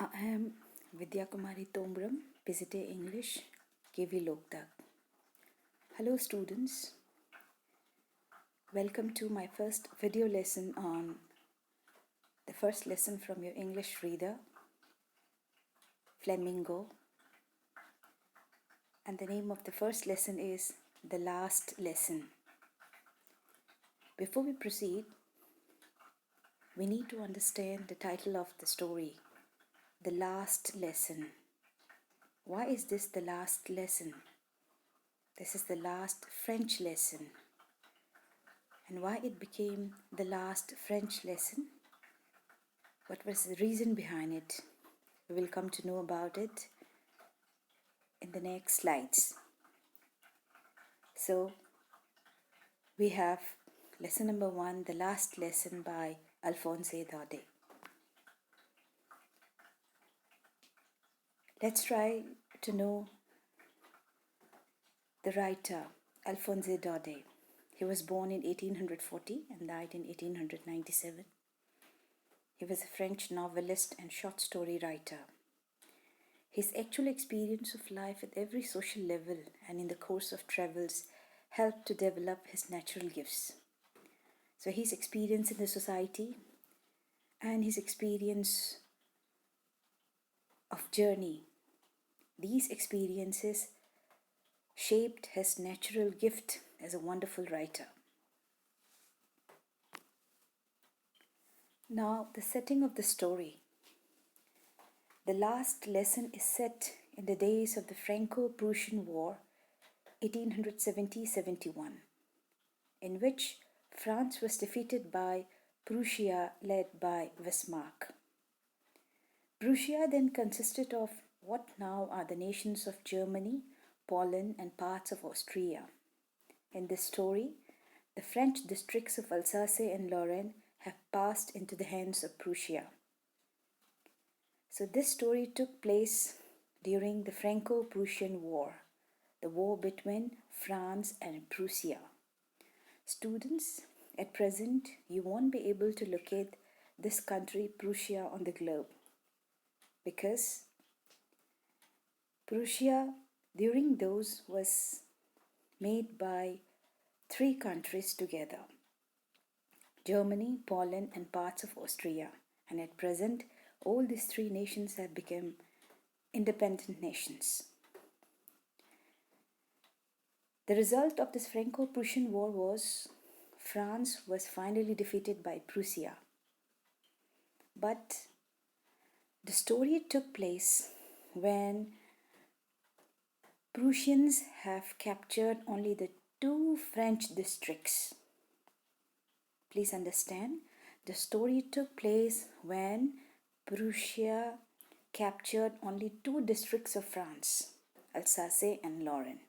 I am Vidya Kumari Tombram, PCT English, KV Loktak. Hello students, welcome to my first video lesson on the first lesson from your English reader, Flamingo. And the name of the first lesson is The Last Lesson. Before we proceed, we need to understand the title of the story, The Last Lesson. Why is this the last lesson? This is the last French lesson. And why it became the last French lesson? What was the reason behind it? We will come to know about it in the next slides. So, we have lesson number 1, the last lesson by Alphonse Daudet. Let's try to know the writer, Alphonse Daudet. He was born in 1840 and died in 1897. He was a French novelist and short story writer. His actual experience of life at every social level and in the course of travels helped to develop his natural gifts. So his experience in the society and his experience of journey, these experiences shaped his natural gift as a wonderful writer. Now, the setting of the story. The last lesson is set in the days of the Franco-Prussian War, 1870-71, in which France was defeated by Prussia led by Bismarck. Prussia then consisted of what now are the nations of Germany, Poland, and parts of Austria. In this story, the French districts of Alsace and Lorraine have passed into the hands of Prussia. So this story took place during the Franco-Prussian War, the war between France and Prussia. Students, at present, you won't be able to locate this country, Prussia, on the globe, because Prussia during those was made by 3 countries together: Germany, Poland, and parts of Austria. And at present, all these 3 nations have become independent nations. The result of this Franco-Prussian War was France was finally defeated by Prussia. But the story took place when Prussians have captured only the 2 French districts. Please understand, the story took place when Prussia captured only 2 districts of France, Alsace and Lorraine.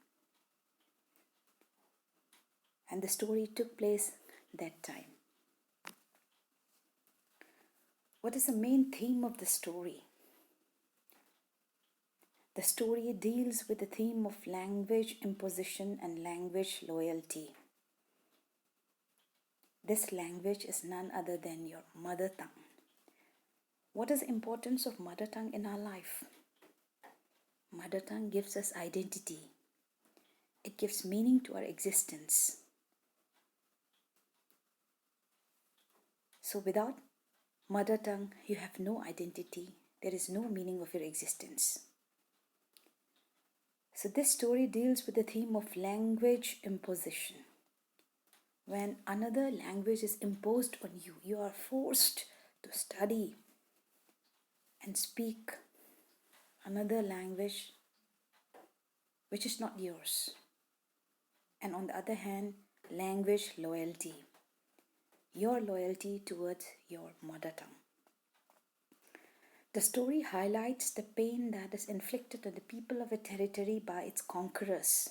And the story took place that time. What is the main theme of the story? The story deals with the theme of language imposition and language loyalty. This language is none other than your mother tongue. What is the importance of mother tongue in our life? Mother tongue gives us identity. It gives meaning to our existence. So without mother tongue, you have no identity. There is no meaning of your existence. So this story deals with the theme of language imposition. When another language is imposed on you, you are forced to study and speak another language which is not yours. And on the other hand, language loyalty. Your loyalty towards your mother tongue. The story highlights the pain that is inflicted on the people of a territory by its conquerors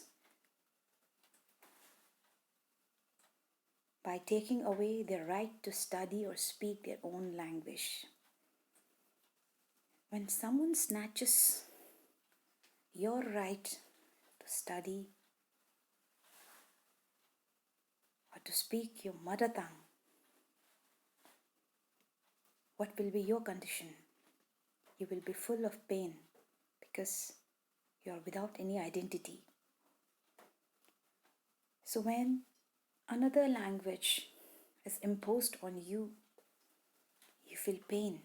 by taking away their right to study or speak their own language. When someone snatches your right to study or to speak your mother tongue, what will be your condition? you will be full of pain because you are without any identity. So when another language is imposed on you, you feel pain.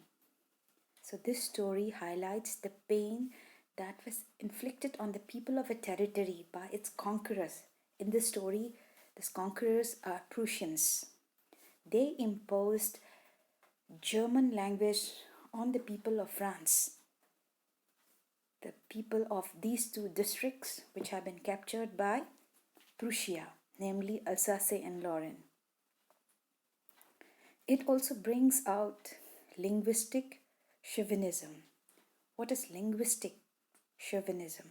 So this story highlights the pain that was inflicted on the people of a territory by its conquerors. In this story, these conquerors are Prussians. They imposed German language on the people of France. The people of these two districts which have been captured by Prussia, namely Alsace and Lorraine. It also brings out linguistic chauvinism. What is linguistic chauvinism?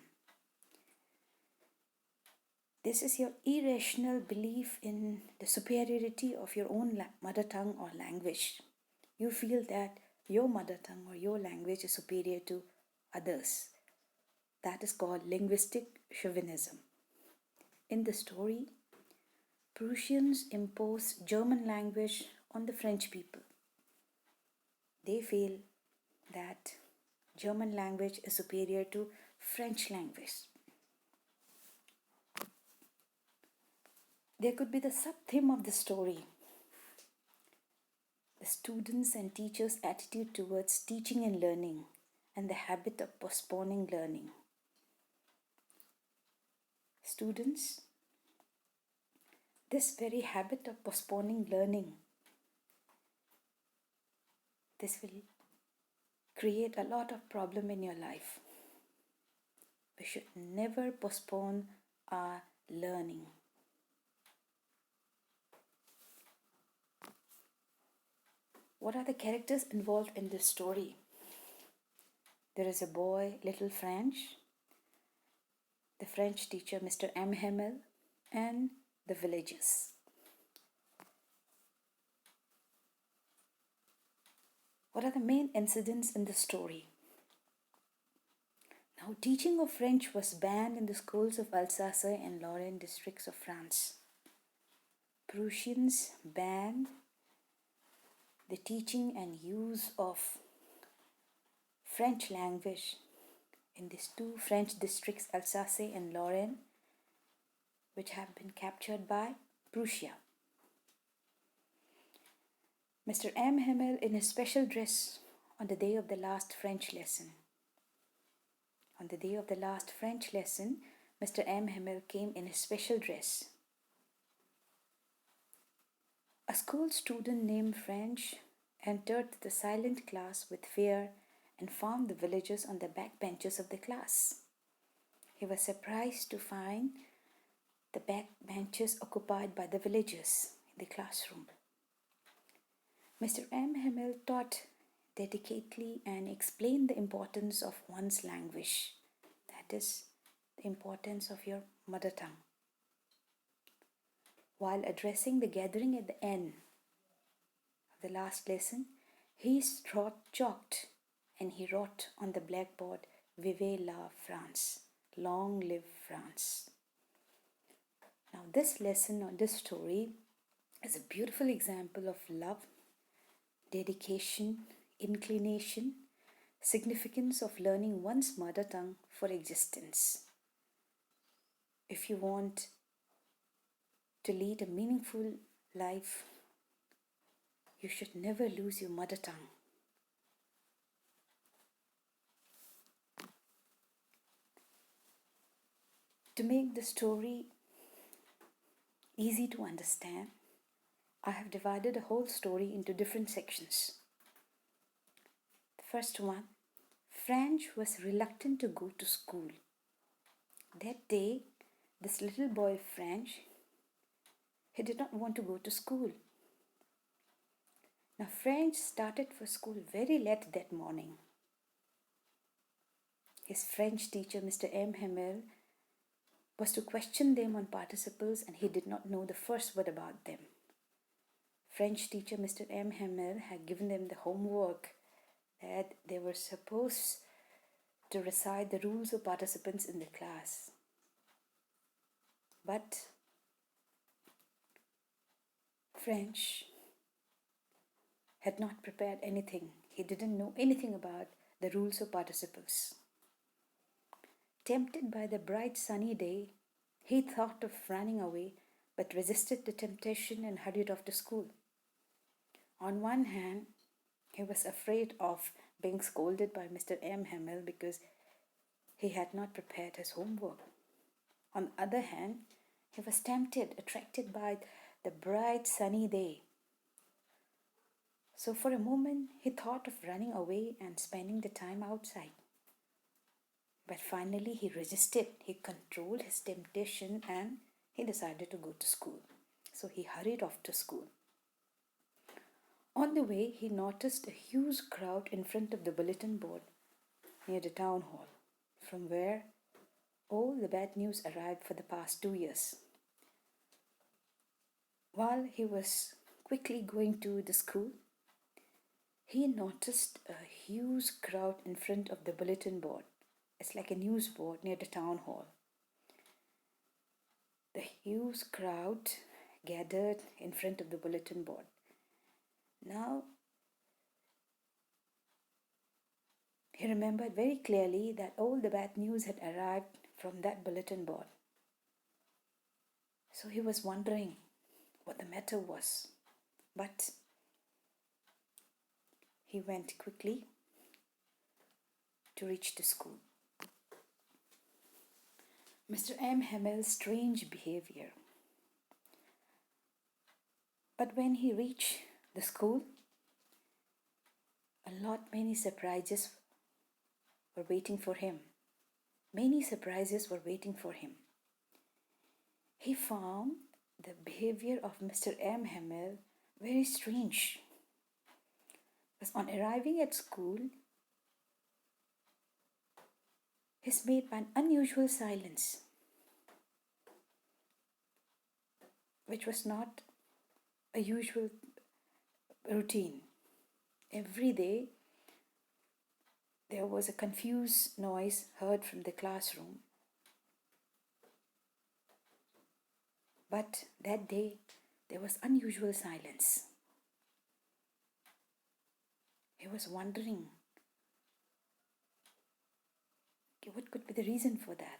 This is your irrational belief in the superiority of your own mother tongue or language. You feel that your mother tongue or your language is superior to others. That is called linguistic chauvinism. In the story, Prussians impose German language on the French people. They feel that German language is superior to French language. There could be the sub-theme of the story: the students' and teachers' attitude towards teaching and learning, and the habit of postponing learning. Students, this very habit of postponing learning, this will create a lot of problem in your life. We should never postpone our learning. What are the characters involved in this story? There is a boy, little French, the French teacher, Mr. M. Hamel, and the villagers. What are the main incidents in the story? Now, teaching of French was banned in the schools of Alsace and Lorraine districts of France. Prussians banned the teaching and use of French language in these two French districts, Alsace and Lorraine, which have been captured by Prussia. Mr. M. Hamel in his special dress on the day of the last French lesson. On the day of the last French lesson, Mr. M. Hamel came in his special dress. A school student named French entered the silent class with fear and found the villagers on the back benches of the class. He was surprised to find the back benches occupied by the villagers in the classroom. Mr. M. Hamel taught dedicatedly and explained the importance of one's language, that is, the importance of your mother tongue. While addressing the gathering at the end of the last lesson, he struck chalked and he wrote on the blackboard, "Vive la France, long live France." Now this lesson or this story is a beautiful example of love, dedication, inclination, significance of learning one's mother tongue for existence. If you want to lead a meaningful life, you should never lose your mother tongue. To make the story easy to understand, I have divided the whole story into different sections. The first one, French was reluctant to go to school. That day, this little boy French, he did not want to go to school. Now French started for school very late that morning. His French teacher, Mr. M. Hamel, was to question them on participles and he did not know the first word about them. French teacher Mr. M. Hamel had given them the homework that they were supposed to recite the rules of participants in the class. But French had not prepared anything. He didn't know anything about the rules of participles. Tempted by the bright sunny day, he thought of running away but resisted the temptation and hurried off to school. On one hand, he was afraid of being scolded by Mr. M. Hamel because he had not prepared his homework. On the other hand, he was tempted, attracted by the bright sunny day. So for a moment, he thought of running away and spending the time outside. But finally, he resisted. He controlled his temptation and he decided to go to school. So he hurried off to school. On the way, he noticed a huge crowd in front of the bulletin board near the town hall, from where all the bad news arrived for the past 2 years. While he was quickly going to the school, he noticed a huge crowd in front of the bulletin board. It's like a news board near the town hall. The huge crowd gathered in front of the bulletin board. Now, he remembered very clearly that all the bad news had arrived from that bulletin board. So he was wondering what the matter was. But he went quickly to reach the school. Mr. M. Hamel's strange behavior. But when he reached the school, many surprises were waiting for him. Many surprises were waiting for him. He found the behavior of Mr. M. Hamel very strange. Because on arriving at school, he's made by an unusual silence, which was not a usual routine. Every day, there was a confused noise heard from the classroom. But that day, there was unusual silence. He was wondering, what could be the reason for that?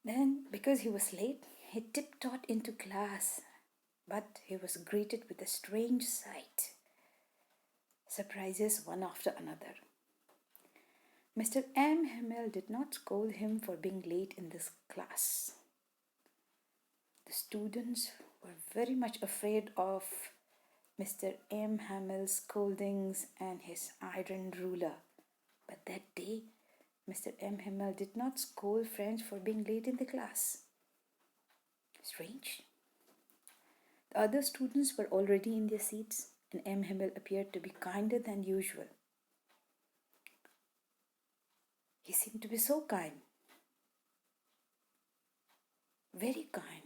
Then, because he was late, he tiptoed into class, but he was greeted with a strange sight. Surprises one after another. Mr. M. Hamel did not scold him for being late in this class. The students were very much afraid of Mr. M. Hamel's scoldings and his iron ruler. But that day, Mr. M. Hamel did not scold friends for being late in the class. Strange. The other students were already in their seats, and M. Hamel appeared to be kinder than usual. He seemed to be so kind. Very kind.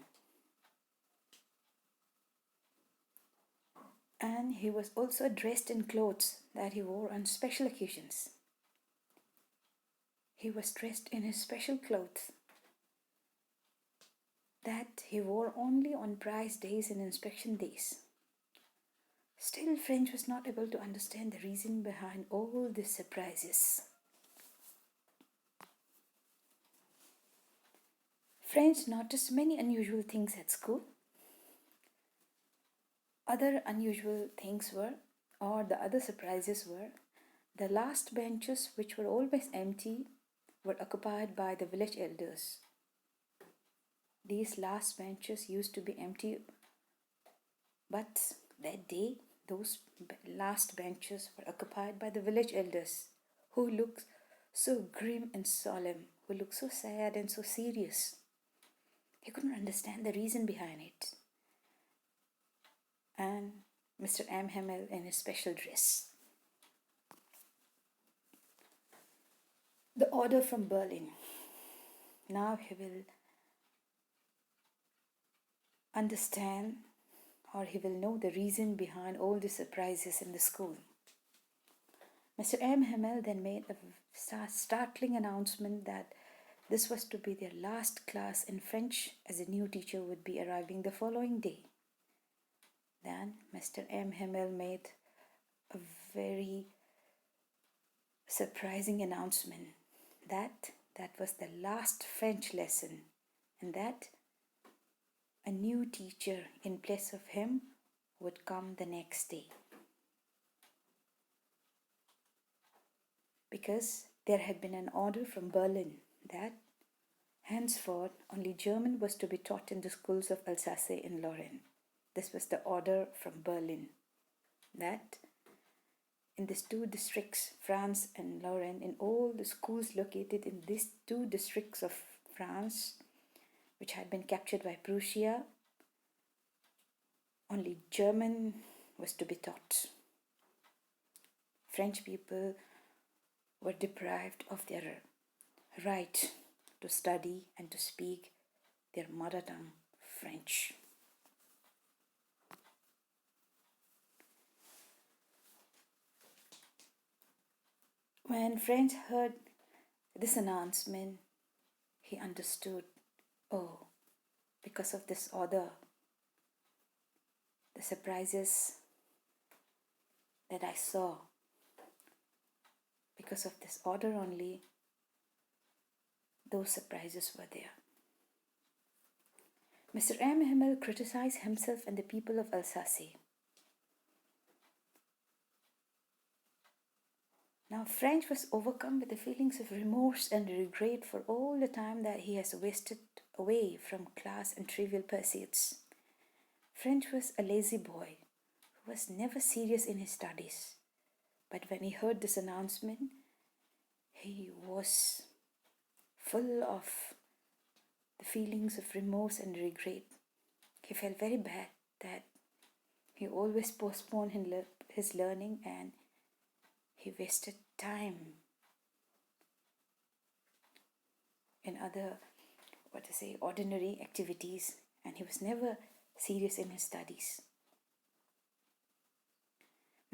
And he was also dressed in clothes that he wore on special occasions. He was dressed in his special clothes that he wore only on prize days and inspection days. Still, French was not able to understand the reason behind all these surprises. French noticed many unusual things at school. Other unusual things were, or the other surprises were, the last benches, which were always empty, were occupied by the village elders. These last benches used to be empty, but that day, those last benches were occupied by the village elders, who looked so grim and solemn, who looked so sad and so serious. He couldn't understand the reason behind it. And Mr. M. Hamel in his special dress. The order from Berlin. Now he will understand, or he will know the reason behind all the surprises in the school. Mr. M. Hamel then made a startling announcement that this was to be their last class in French, as a new teacher would be arriving the following day. Then Mr. M. Hamel made a very surprising announcement that was the last French lesson, and that a new teacher in place of him would come the next day. Because there had been an order from Berlin that henceforth only German was to be taught in the schools of Alsace in Lorraine. This was the order from Berlin, that in these two districts, France and Lorraine, in all the schools located in these two districts of France, which had been captured by Prussia, only German was to be taught. French people were deprived of their right to study and to speak their mother tongue, French. When French heard this announcement, he understood, oh, because of this order, the surprises that I saw, because of this order only, those surprises were there. Mr. M. Himmel criticized himself and the people of Alsace. Now, French was overcome with the feelings of remorse and regret for all the time that he has wasted away from class and trivial pursuits. French was a lazy boy who was never serious in his studies. But when he heard this announcement, he was full of the feelings of remorse and regret. He felt very bad that he always postponed his learning and he wasted time in other, ordinary activities, and he was never serious in his studies.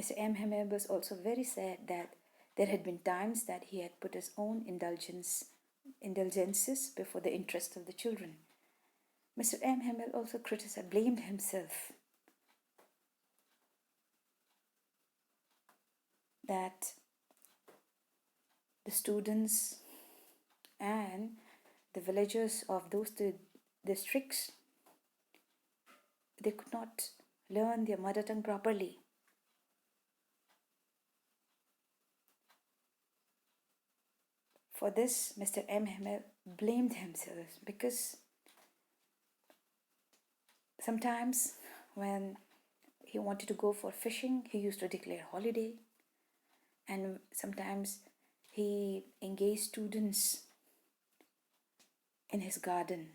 Mr. M. Himmel was also very sad that there had been times that he had put his own indulgences before the interest of the children. Mr. M. Himmel also blamed himself that the students and the villagers of those two districts, they could not learn their mother tongue properly. For this, Mr. M. Himmel blamed himself because sometimes when he wanted to go for fishing, he used to declare holiday, and sometimes he engaged students in his garden.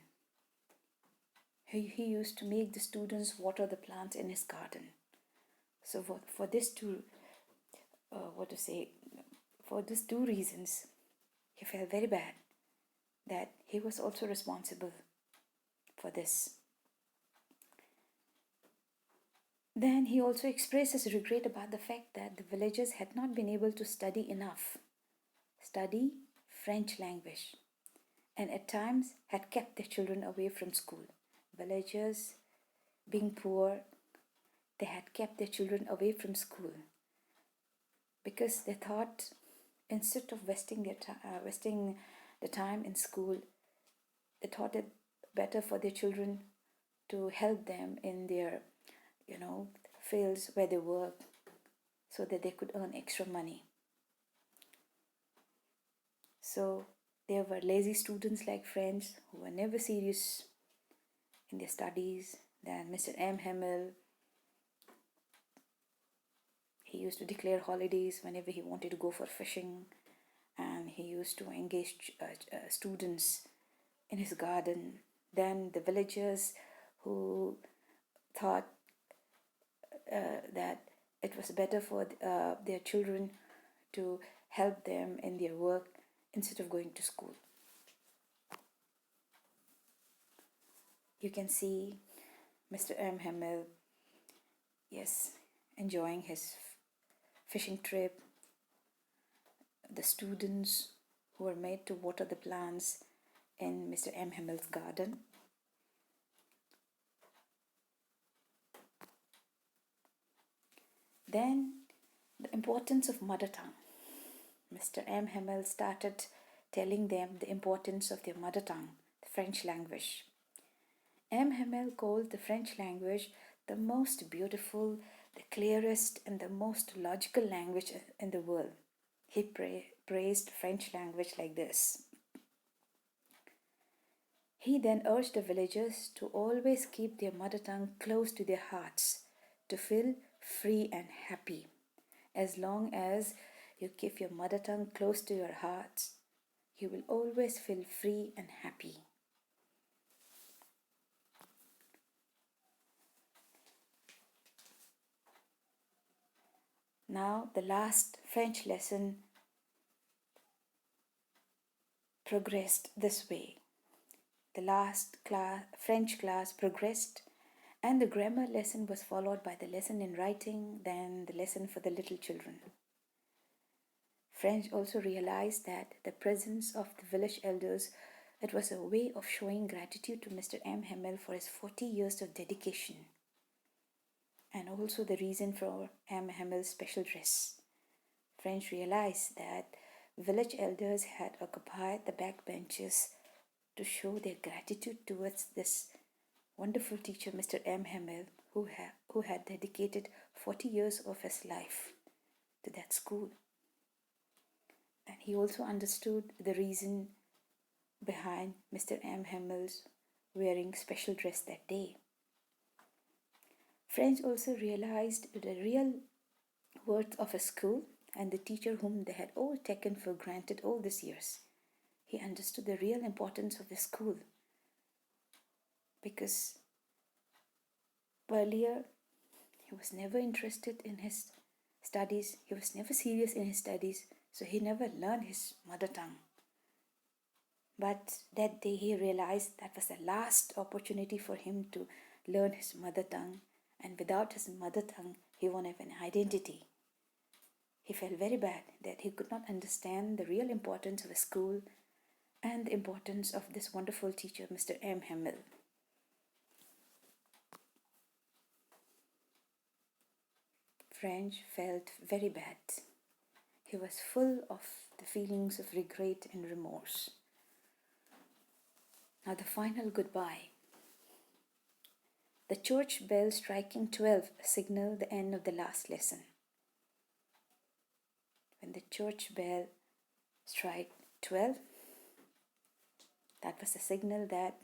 He used to make the students water the plants in his garden. So for these two reasons, he felt very bad that he was also responsible for this. Then he also expressed his regret about the fact that the villagers had not been able to study French language, and at times had kept their children away from school. Villagers, being poor, they had kept their children away from school because they thought instead of wasting the time in school, they thought it better for their children to help them in their fields where they work so that they could earn extra money. So there were lazy students like French who were never serious in their studies. Then Mr. M. Himmel, he used to declare holidays whenever he wanted to go for fishing, and he used to engage students in his garden. Then the villagers who thought that it was better for their children to help them in their work instead of going to school. You can see Mr. M. Himmel, yes, enjoying his fishing trip, the students who were made to water the plants in Mr. M. Himmel's garden. Then the importance of mother tongue. Mr. M. Hamel started telling them the importance of their mother tongue, the French language. M. Hamel called the French language the most beautiful, the clearest, and the most logical language in the world. He praised French language like this. He then urged the villagers to always keep their mother tongue close to their hearts, to feel free and happy. As long as you keep your mother tongue close to your hearts, you will always feel free and happy. Now, the last French lesson progressed this way. The last French class progressed, and the grammar lesson was followed by the lesson in writing, then the lesson for the little children. French also realized that the presence of the village elders, it was a way of showing gratitude to Mr. M. Hamel for his 40 years of dedication, and also the reason for M. Hamel's special dress. French realized that village elders had occupied the back benches to show their gratitude towards this wonderful teacher, Mr. M. Hamel, who had dedicated 40 years of his life to that school. And he also understood the reason behind Mr. M. Hamel's wearing special dress that day. French also realized the real worth of a school and the teacher whom they had all taken for granted all these years. He understood the real importance of the school, because earlier he was never interested in his studies. He was never serious in his studies, so he never learned his mother tongue. But that day he realized that was the last opportunity for him to learn his mother tongue, and without his mother tongue he won't have an identity. He felt very bad that he could not understand the real importance of a school and the importance of this wonderful teacher, Mr. M. Hamel. French felt very bad. He was full of the feelings of regret and remorse. Now the final goodbye. The church bell striking 12 signaled the end of the last lesson. When the church bell struck 12, that was the signal that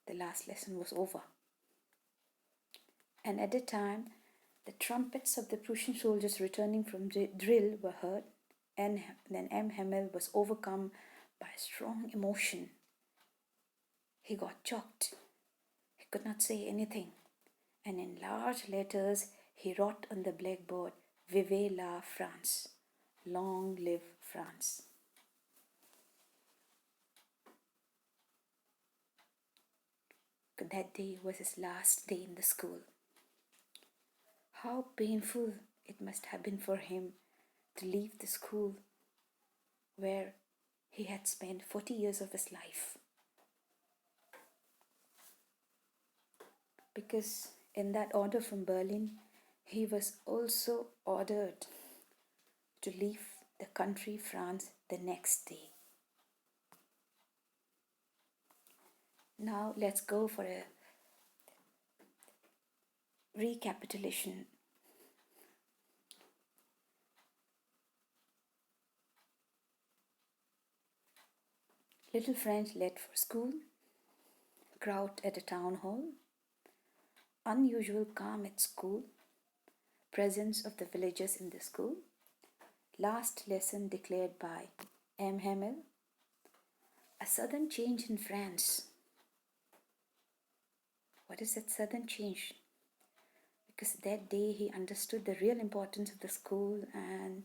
the last lesson was over. And at the time, the trumpets of the Prussian soldiers returning from drill were heard, and then M. Hamel was overcome by strong emotion. He got choked. He could not say anything. And in large letters, he wrote on the blackboard, "Vive la France! Long live France!" That day was his last day in the school. How painful it must have been for him to leave the school where he had spent 40 years of his life. Because in that order from Berlin, he was also ordered to leave the country France the next day. Now let's go for a recapitulation. Little French left for school, crowd at a town hall, unusual calm at school, presence of the villagers in the school, last lesson declared by M. Hamel, a sudden change in France. What is that sudden change? Because that day he understood the real importance of the school and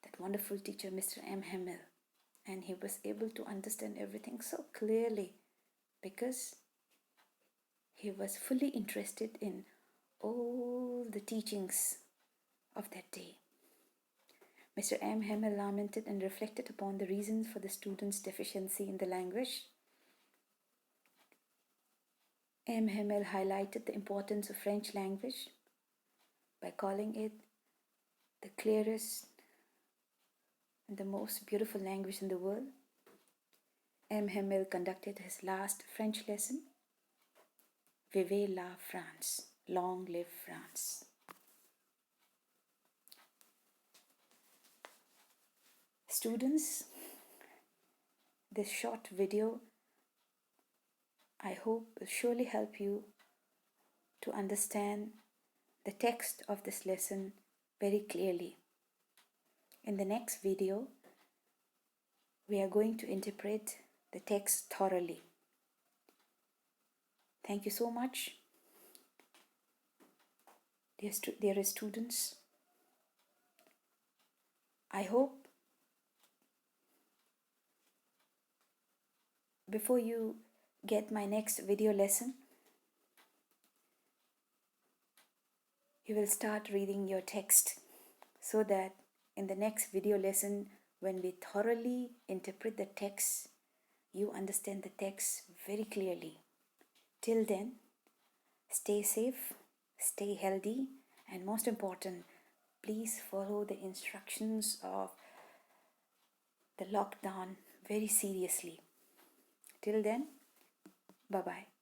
that wonderful teacher, Mr. M. Hamel. And he was able to understand everything so clearly because he was fully interested in all the teachings of that day. Mr. M. Hamel lamented and reflected upon the reasons for the students' deficiency in the language. M. Hamel highlighted the importance of French language by calling it the clearest and the most beautiful language in the world, M. Hamel conducted his last French lesson. Vive la France! Long live France! Students, this short video I hope will surely help you to understand the text of this lesson very clearly. In the next video, we are going to interpret the text thoroughly. Thank you so much, dear students. I hope before you get my next video lesson, you will start reading your text so that in the next video lesson, when we thoroughly interpret the text, you understand the text very clearly. Till then, stay safe, stay healthy, and most important, please follow the instructions of the lockdown very seriously. Till then, bye-bye.